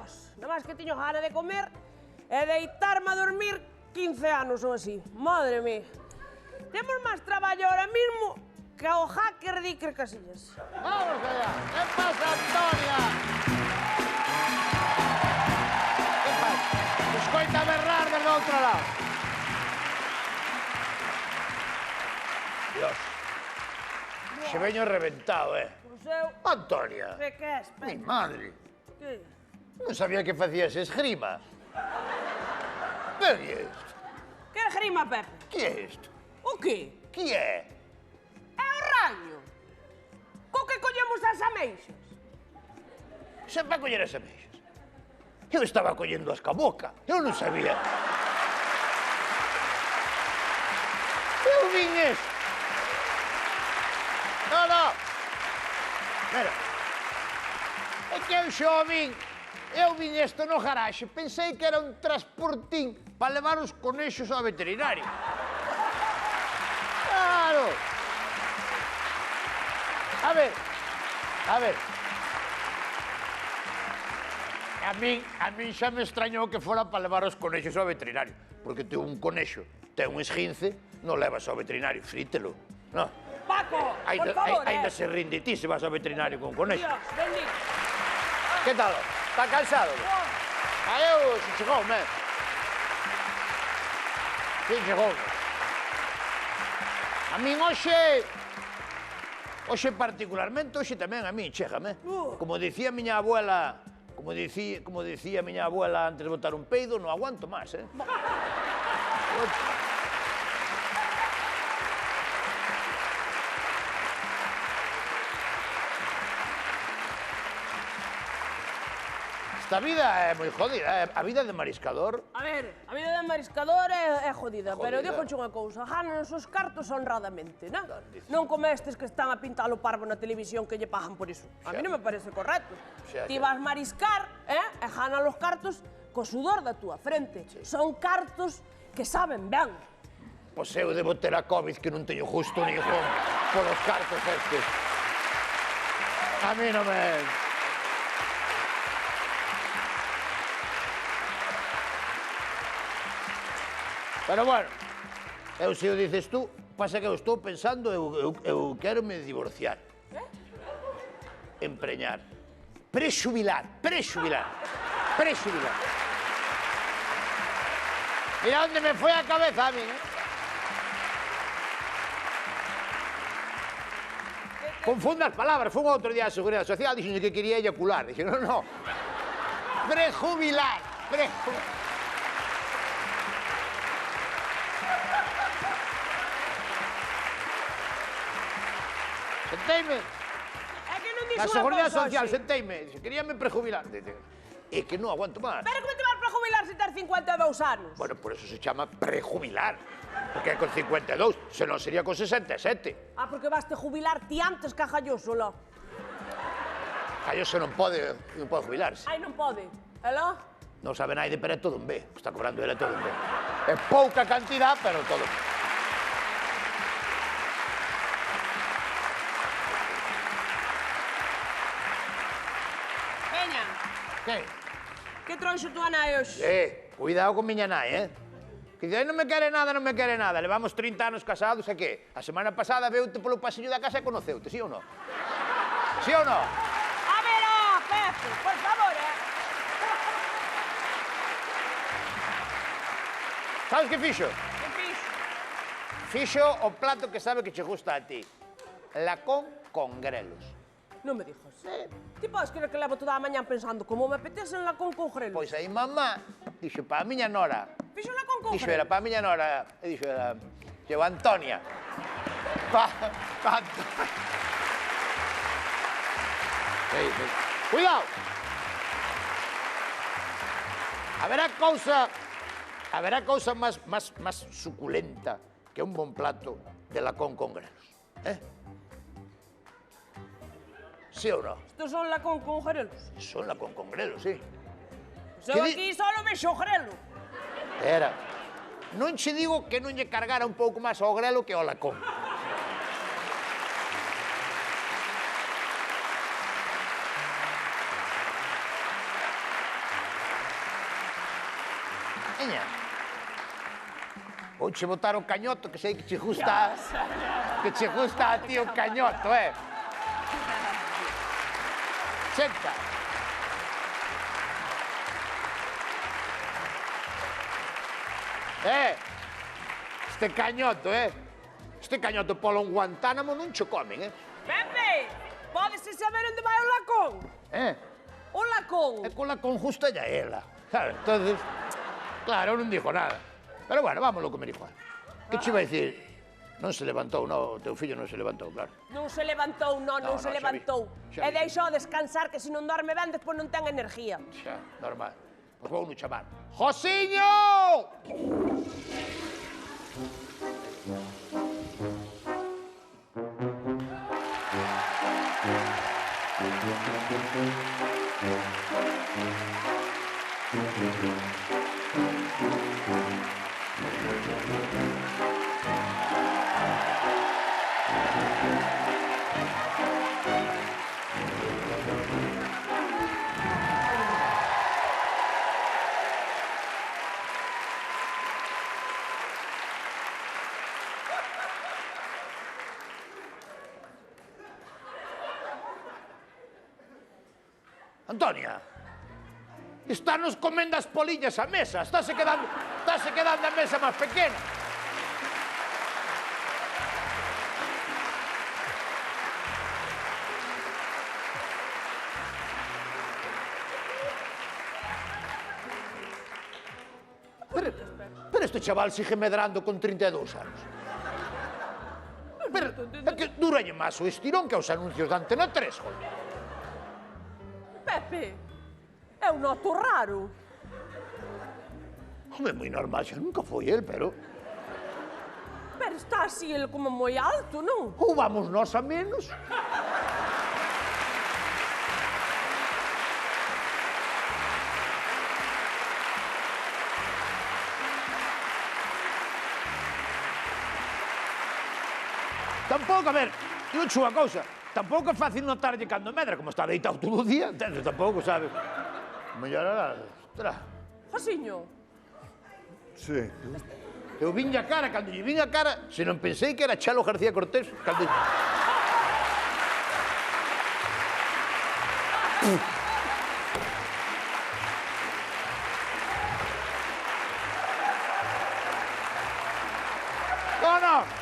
Dios, nada máis que tiño gana de comer e deitarme a dormir 15 anos ou así. Madre mía. Temos máis traballo ahora mismo que o hacker de Iker Casillas. Vamos allá. ¿Qué pasa, Antonia? ¿Qué pasa? Escoita berrar desde outro lado. Dios. Se veño reventado, Pois eu... Antonia. Que es, Mi Pepe? madre. Que? Non sabía que facías esgrima. Pero que é isto? Que grima, Pepe? Que é isto? O que? Que é? É o raño. Co que collemos as ameixas? Se vai coller as ameixas. Eu estaba collendo as ca boca. Eu non sabía. Eu vin isto. No. Mira. É que eu xa o vin. Eu vin isto no garaxe. Pensei que era un transportín para levar os conexos ao veterinario. Claro. A ver. A min xa me extrañou que fora para levar os conexos ao veterinario. Porque te un conexo, te un esguince, non levas ao veterinario, frítelo. No. Paco, por favor, Ainda se rinde ti se vas ao veterinario con conexo. Dios, bendito. ¿Qué tal? Está cansado? A eu, se chegoume. Si, chegoume. A min hoxe particularmente, hoxe tamén a min, chégame. Como dicía miña abuela, como dicía miña abuela antes de botar un peido, non aguanto máis, Esta vida é moi jodida, a vida de mariscador. A ver, a vida de mariscador é jodida, pero digo unha cousa, ganan os cartos honradamente, non? Non como estes que están a pintar o parvo na televisión que lle pagan por iso. A mí non me parece correcto. Ti vas mariscar, e ganan os cartos co sudor da túa frente. Son cartos que saben ben. Pois eu debo ter a COVID que non teño justo ningún polos cartos estes. A mí non me... Pero bueno, eu se o dices tú, pasa que eu estou pensando, eu quero me divorciar. Empreñar. Prexubilar. Mira onde me foi a cabeza a mí, Confunda as palabras. Fun outro día á Seguridade Social, dixenlle que quería eyacular. Dixen, non. Prejubilar. Senteime. É que non dixo Na unha Seguridade cousa Social, hoxe. senteime. Dixe, queríame prejubilar. É que non aguanto máis. Pero como te vas prejubilar se ter 52 anos? Bueno, por eso se chama prejubilar. Porque é con 52, senón sería con 67. Ah, porque vas te jubilar ti antes que a Jalloso, lo. Jalloso non pode jubilarse. Ai, non pode. Ela? Non sabe naide, pero é todo un B. Está cobrando ele todo un B. É pouca cantidad, pero todo un B. Veña, Que? que trouxo túa nai hoxe? Cuidado con miña nai, Que dice, non me quere nada. Levamos 30 anos casados, e que? A semana pasada veute polo pasillo da casa e conoceute, sí ou non? Sí ou non? A ver, Pepe, por favor, Sabes que fixo? Que fixo? Fixo o plato que sabe que che gusta a ti. Lacón con grelos. Non me dixas. Ti podes creer que levo toda a mañá pensando como me apetece en lacón con grelos? Pois aí mamá dixo para a miña nora. Fixo lacón con Dixo grelos? era para a miña nora. E dixo era... Llevo Antonia. Pa Antonia. Cuidado. Haberá cousa máis suculenta que un bon plato de lacón con grelos. Sí ou non? Estos son lacón con grelos. Son lacón con grelos, sí. Eu aquí solo vexo grelo. Era. Non che digo que non lle cargara un pouco máis ao grelo que ao lacón. Vouche botar o cañoto, que sei que che gusta... Que che gusta a ti o cañoto, Senta. Este cañoto, Este cañoto polo en Guantánamo non che comen, Pepe, pódese saber onde vai o lacón? O lacón. E con lacón justa ya ela. Claro, entonces... Claro, eu non digo nada. Pero bueno, vámonos comer igual. Que che vai dicir? Non se levantou, non, o teu fillo non se levantou, claro. Non se levantou, non se levantou. E deixou descansar, que se non dorme ben, despois non ten energía. Xa, normal. Pois vou no chamar. Josiño! Antonia, estános comendo as poliñas a mesa, estáse quedando a mesa máis pequena. Pero este chaval sigue medrando con 32 anos. Pero é que duralle máis o estirón que os anuncios de Antena 3, joder. Pepe, é un noto raro. Home, moi normal, xa nunca foi el, pero... Pero está así el como moi alto, non? Ou vamos nós a menos? Tampouco, a ver, eu xo unha cousa. Tampouco é fácil notarlle cando medra, como está deitado todo o día, entendes? Tampouco, sabes? Mellorará, ostras. Josiño. Sí. Eu vin a cara, cando lle vin a cara, se non pensei que era Chalo García Cortés, cando... No!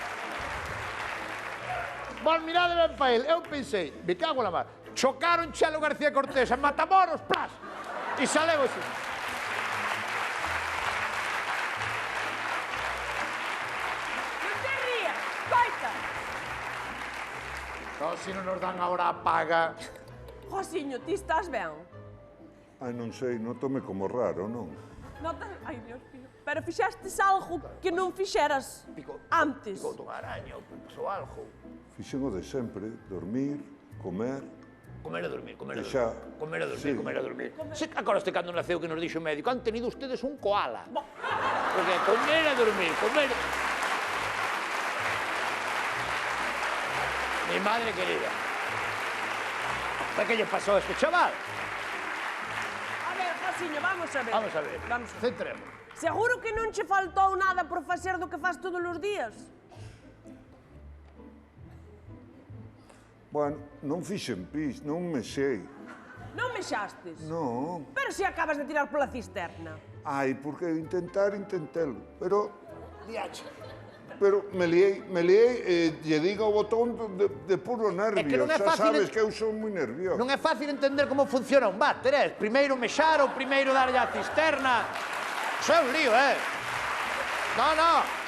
Vos mirade ben pa el, eu pensei, me cago na mar, chocaron Chalo García Cortés en Matamoros, plas, e saleu así. Non te rías, coita. Só se non nos dan agora a paga. Josiño, ti estás ben? Ai, non sei, notome como raro, non? Notas... Ai, Dios mío. Pero fixestes algo que non fixeras antes. Picou dunha araña, ou pasou algo. Fixen o de sempre, dormir, comer... Comer e dormir, comer e E xa, dormir. Comer e dormir, sí. comer e dormir. Se acordaste cando naceu que nos dixo o médico, han tenido ustedes un koala. Porque comer e dormir, comer... Mi madre querida. ¿Qué lle pasou a este chaval? A ver, Josiño, vamos a ver. Vamos a ver, centremos. Seguro que non che faltou nada por facer do que faz todos os días? Bueno, non fixen pis, non mexei. Non mexastes? Non. Pero se acabas de tirar pola cisterna. Ai, porque intentelo. Pero Diache. me liei e lle digo o botón de puro nervio. que non é Xa fácil sabes que eu son moi nervioso. Non é fácil entender como funciona un váter, Primeiro mexar ou primeiro darlle a cisterna. Iso é un lío, No.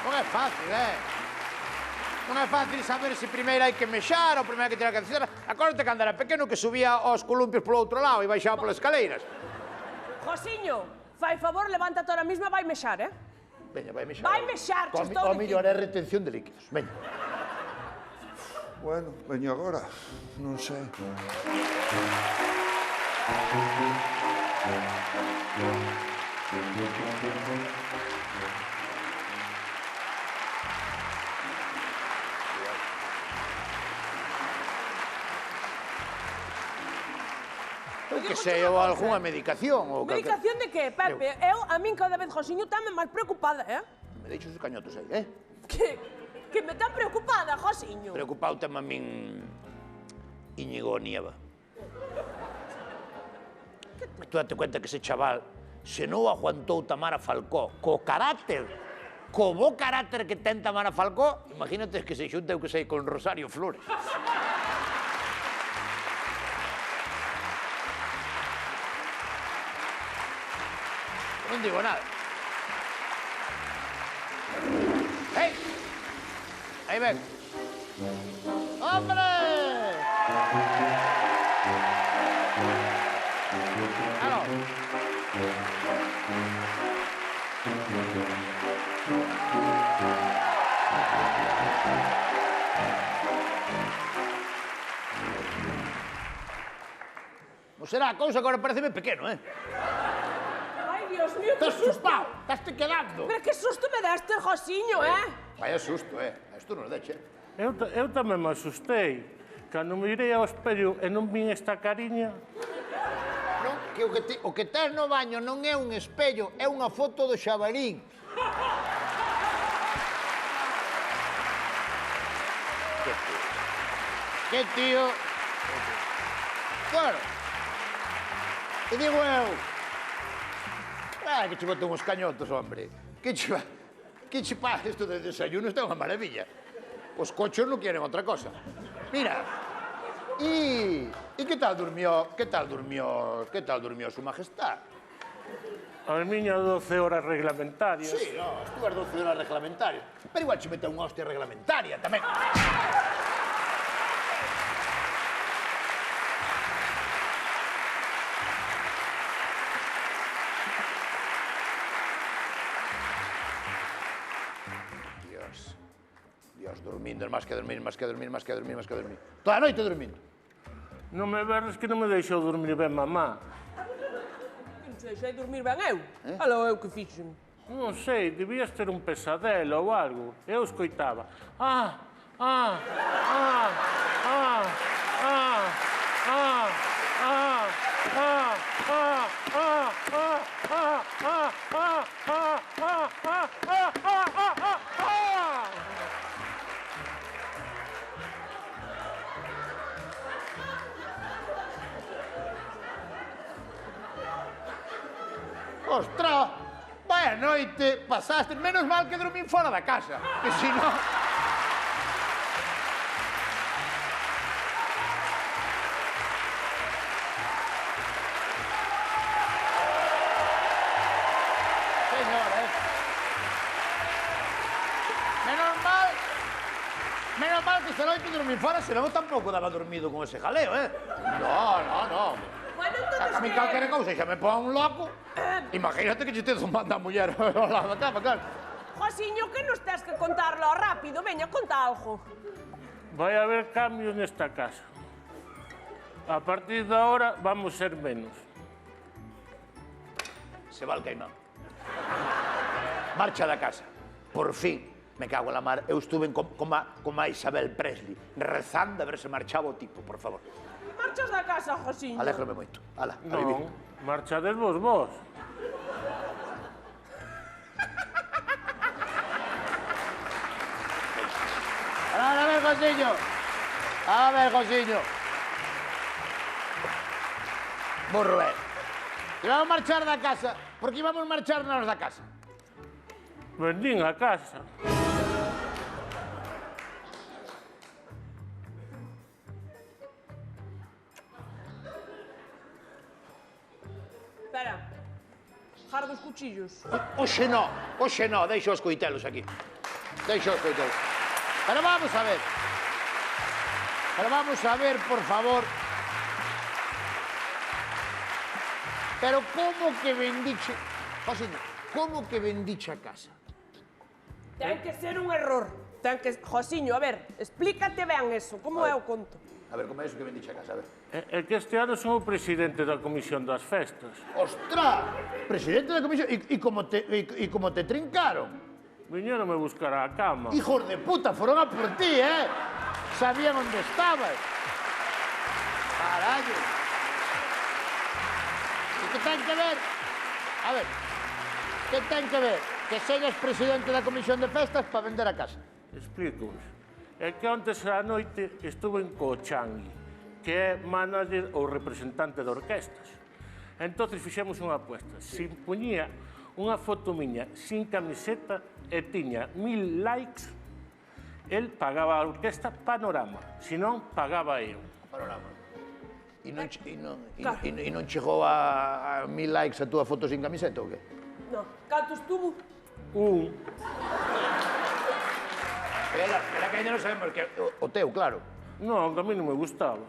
Non é fácil, Non é fácil saber se primeiro hai que mexar ou primeiro hai que tirar a cisterna. Acórdate cando era pequeno que subía aos columpios polo outro lado e baixaba polas escaleiras. Josiño, fai favor, levántate ahora mismo e vai mexar, Veña, vai mexar. Vai mexar, che estou O mellor é retención de líquidos. Veña. Bueno, veño agora, non sei. que sei, ou algunha medicación. Medicación de que, Pepe? A min cada vez, Josiño, tanme máis preocupada, Me deixo os cañotos aí, Que me tan preocupada, Josiño. Preocupado tema a min Íñigo Nieva. Tú date cuenta que ese chaval se non aguantou Tamara Falcó co bo carácter que ten Tamara Falcó, imagínate que se xunta, eu que sei, con Rosario Flores. Non digo nada. ¡Hey! Ahí ven. ¡Hombre! ¡Claro! Non será a cousa que agora pareceme pequeno, Ai, Dios mío, que Estás susto. asustado, estás te quedando. Pero que susto me deste, Josiño, Vaya susto, Isto non deixe. Eu tamén me asustei. Cando me irei ao espello e non vin esta cariña, Non, que o que tes no baño non é un espello, é unha foto do xabarín. Que tío. Claro. E digo eu. Que che bote uns cañotos, hombre. Que che pa isto de desayuno está unha maravilla. Os cochos non quieren outra cosa. Mira. E que tal durmió su majestad? a miña 12 horas reglamentarias. Sí, no, as túas 12 horas reglamentarias. Pero igual che mete unha hostia reglamentaria tamén. Dios, dormindo, máis que dormir. Toda a noite dormindo. Non me verdes que non me deixou dormir ben mamá. Non sei, sei dormir ben eu. Aló, eu que fixen. Non sei, debías ter un pesadelo ou algo. Eu escoitaba. Ostras, vaya noite pasaste. Menos mal que dormín fora da casa, que si no... Menos mal que esta noite dormín fora, senón eu tampouco daba dormido con ese jaleo, No. Bueno, A mí entonces calquera cousa xa me pon un loco. Imagínate que che te zumbando a muller ao lado da cama, claro. Josiño, que nos tes que contarlo rápido. Veña, conta algo. Vai haber cambios nesta casa. A partir de ahora vamos ser menos. Se va al caimán. Marcha da casa. Por fin. Me cago en la mar. Eu estuve como a Isabel Presley, rezando a ver se marchaba o tipo, por favor. Marchas da casa, Josiño. Alégrome moito. Ala, a vivir. Non, marchades vos. A ver, Josiño. A ver, Josiño. Burro, E vamos marchar da casa. Por que vamos marchar nós da casa? Vendín a casa. Espera. Jardo os cuchillos. Oxe no, deixo os coitelos aquí. Pero vamos a ver, por favor. Pero como que vendiche... Josiño, como que vendiche a casa? Ten que ser un error. Josiño, a ver, explícate ben eso. Como é o conto? A ver, como é iso que vendiche a casa, a ver. É que este ano son o presidente da Comisión das Festas. Ostras, presidente da comisión, e como te trincaron? Viñeron a buscar a cama. Hijos de puta, foron a por ti, Sabían onde estabas. Carallo. que ten que ver... A ver, que ten que ver que señas presidente da Comisión de Festas para vender a casa? Explícovos. É que antes á noite estuve en Cochangui, que é manager ou representante de orquestas. Entón fixemos unha apuesta. Se poñía unha foto miña sin camiseta e tiña 1000 likes, el pagaba a orquesta Panorama, se non pagaba eu. Panorama. E non chegou a 1000 likes a túa foto sin camiseta ou que? No, cantos tuvo? Espera que ainda non sabemos que... O teu, claro. Non, que a mí non me gustaba.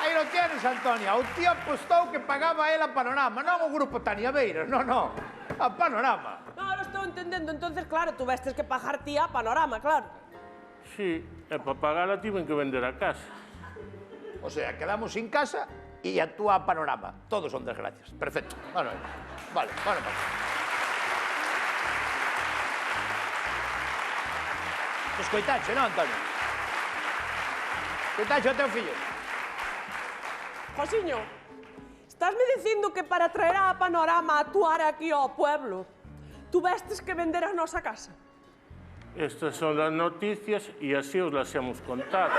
Aí lo tienes, Antonia. O tío apostou que pagaba ela Panorama, non o grupo Tania Beiras, non. A Panorama. No, lo estou entendendo. Entonces, claro, tú vestes que pagar ti a Panorama, claro. Sí, e para pagala tiven que vender a casa. O sea, quedamos sin casa e a túa Panorama. Todos son desgracias. Perfecto. Vale. Escoitache, non, Antonio? Escoitache o teu fillo? Josiño, estásme dicindo que para traer a Panorama a actuar aquí ao pueblo, tú vestes que vender a nosa casa? Estas son as noticias e así os las hemos contado.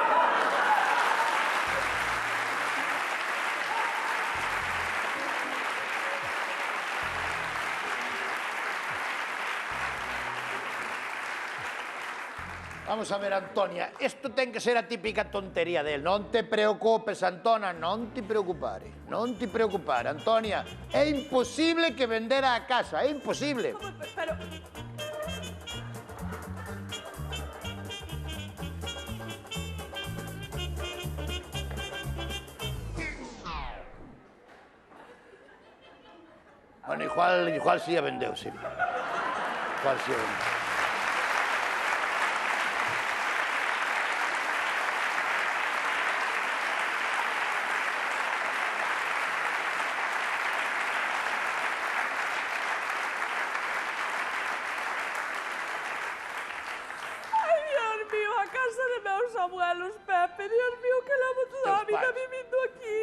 Vamos a ver, Antonia, isto ten que ser a típica tontería del. Non te preocupes, Antona, non te preocupare. Antonia, é imposible que vendera a casa, é imposible. Pero... Bueno, igual sí a vendeu, sí. Igual sí a vendeu. Abuelos, Pepe, Dios mío, que levo toda a vida vivindo aquí.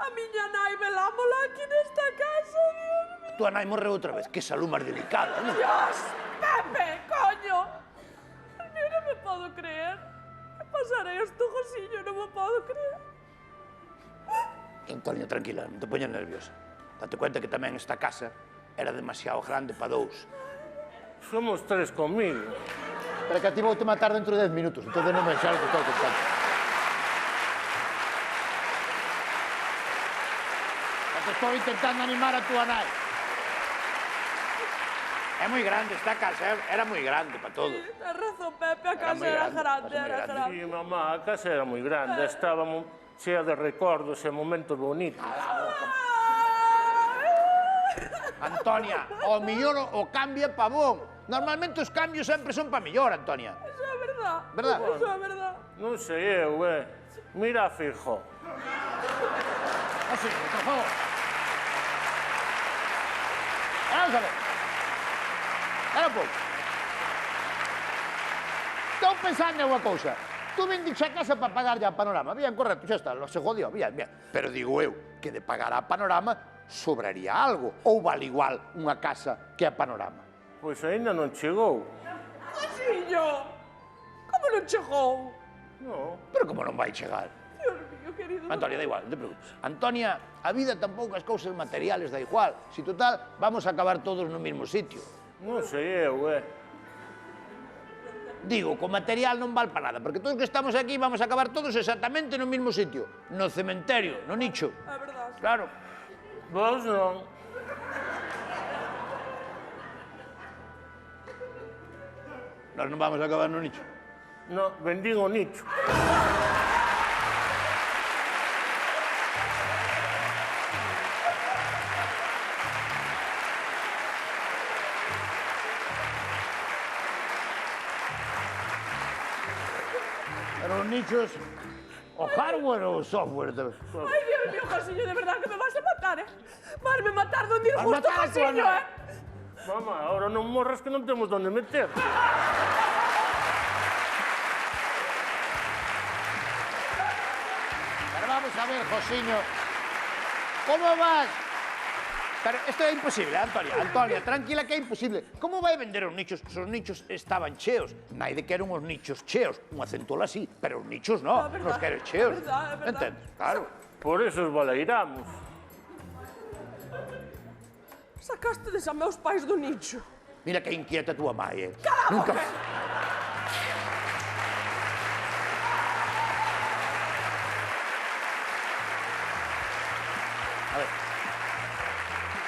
A miña nai velámola aquí nesta casa, Dios mío. Tua nai morreu outra vez, que salud máis delicada, non? Dios, Pepe, coño. Dios mío, non me podo creer. Que pasará isto, Josiño, non me podo creer. Antonio, tranquila, non te poñas nerviosa. Date cuenta que tamén esta casa era demasiado grande para dous. Somos tres conmigo. Pero que a ti vou te matar dentro de 10 minutos, entonces non me xa que estou contando. Te estou intentando animar a tua nai. É moi grande esta casa, era moi grande para todo. Tens razón, Pepe, a casa era grande. Sí, mamá, a casa era moi grande, estaba chea de recordos e momentos bonitos. Antonia, o millor o cambia pa bon. Normalmente os cambios sempre son pa millor, Antonia. Eso é verdad. Verdad? Eso é verdad. Non sei eu, Mira a Fijo. Así, por favor. Vamos a ver. Era un pouco. Estou pensando en unha cousa. Tú vendixe a casa para pagar a Panorama. Bien, correcto, xa está, se jodió, bien. Pero digo eu que de pagar a Panorama sobraría algo. Ou vale igual unha casa que a Panorama. Pois aínda non chegou. Josiño, como non chegou? Non. Pero como non vai chegar? Dios mío, querido. Antonia, da igual, non te preocupes. Antonia, a vida tampouco as cousas materiales da igual. Si total, vamos a acabar todos no mesmo sitio. Non sei eu, Digo, co material non val para nada, porque todos que estamos aquí vamos a acabar todos exactamente no mesmo sitio. No cementerio, no nicho. É verdade. Claro. Vos non. Nós non vamos a acabar no nicho. Non, vendín o nicho. Pero os nichos, o hardware ou o software. Ay, Dios mío, Josiño, de verdad que me vas a matar, Vas me matar de un día Vas justo, matar a tua Josiño, nai. Mamá, ahora non morras que non temos donde meter. Pero vamos a ver, Josiño, como vas? Pero isto é imposible, Antonia. Antonia, tranquila que é imposible. Como vai vender os nichos? Os nichos estaban cheos. Naide queren os nichos cheos. Unha centola así, pero os nichos non. Nos queres cheos. É verdade. Entendes? Claro. Por eso os baleiramos. Sacastedes a meus pais do nicho. Mira que inquieta a túa mai, Cala a Nunca... boca! A ver.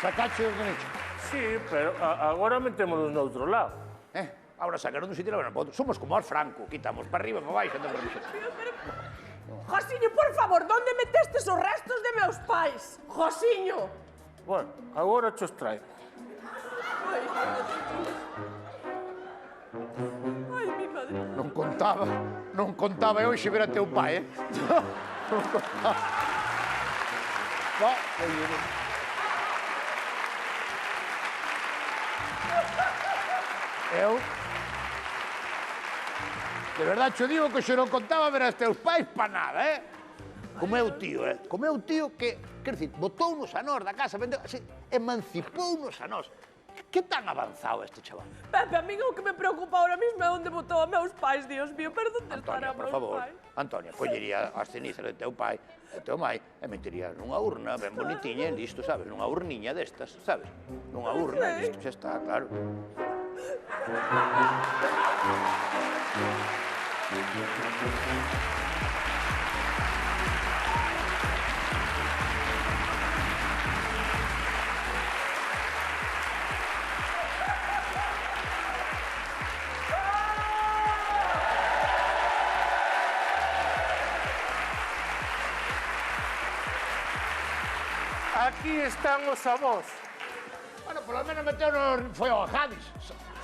Sacache os do nicho. Sí, pero agora metémonos no outro lado. Ahora sacaron do sitio e levaron para outro. Somos como os Franco. Quitamos para arriba, para baixo, andamos rixos. Josiño, por favor, donde metestes os restos de meus pais? Josiño! Bueno, agora te os traigo. Ai, mi madre. Non contaba eu xe ver a teu pai, Non contaba. No, eu... De verdade, xo digo que xe non contaba ver a teus pais pa nada, Como é o tío, Como é o tío que, quer dicir, botounos a nós da casa, emancipounos a nós. Que tan avanzado este chaval? Pepe, a mí o que me preocupa ahora mismo é onde botou a meus pais, Dios mío, pero onde Antonia, estará por meus favor, pais? Antonia, collería as cenizas de teu pai e teu mai e metería nunha urna ben bonitiña e listo, sabes? Nunha urniña destas, sabes? Nunha urna e listo, xa está, claro. Aquí están os avós. Bueno, polo menos meteunos foi ao Jadis.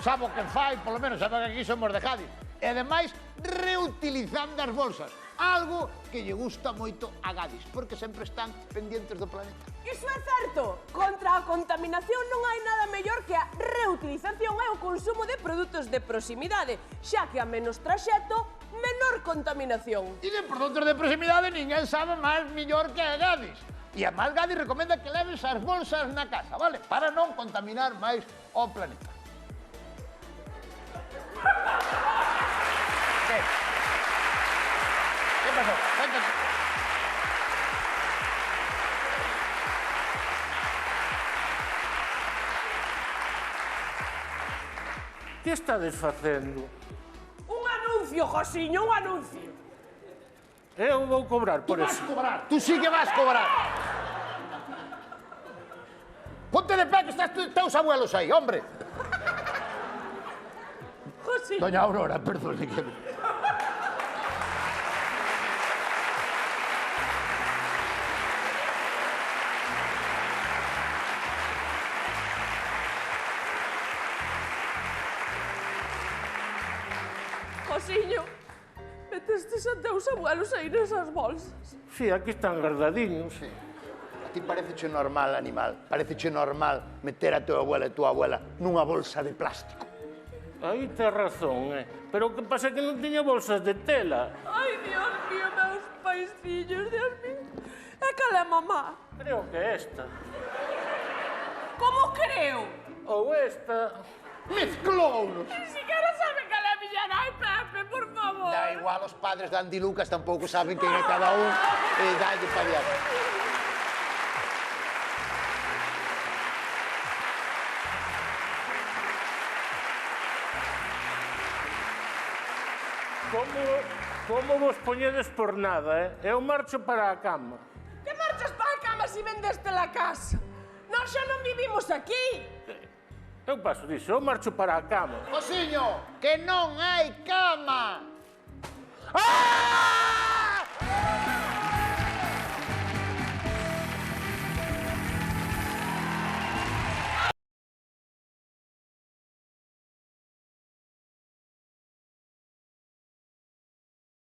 Sabo que fai, polo menos, sabe que aquí somos de Jadis. E ademais, reutilizando as bolsas. Algo que lle gusta moito a Gadis, porque sempre están pendientes do planeta. Iso é certo. Contra a contaminación non hai nada mellor que a reutilización e o consumo de produtos de proximidade, xa que a menos traxecto, menor contaminación. E de produtos de proximidade ninguén sabe máis millor que a Gadis. E a máis Gadis recomenda que leves as bolsas na casa, vale? Para non contaminar máis o planeta. ¿Qué pasó? Cuéntate. Que estades facendo? Un anuncio, Josiño, un anuncio. Eu vou cobrar por Tú vas eso. a cobrar, tú sí que vas a cobrar. Ponte de pé que estás teus abuelos aí, hombre. Josiño. Doña Aurora, perdone que... Josiño, metestes a teus abuelos aí nesas bolsas. Sí, aquí están guardadiños. Sí. A ti pareceche normal, animal, pareceche normal meter a tua abuela e tua abuela nunha bolsa de plástico. Aí tes razón, Pero o que pasa é que non tiña bolsas de tela. Ai, Dios mío, meus paicillos, Dios mío. E cal é mamá? Creo que esta. Como creo? Ou esta. Mezclounos! Ni siquiera sabe cal é a miña nai, Pepe, por favor. Da igual, os padres de Andy Lucas tampouco saben quen é cada un e dalle pa diante. Como vos poñedes por nada, Eu marcho para a cama. Que marchas para a cama se vendeste la casa? Nós xa non vivimos aquí. Eu paso disso, eu marcho para a cama. Josiño, que non hai cama! ¡Ah!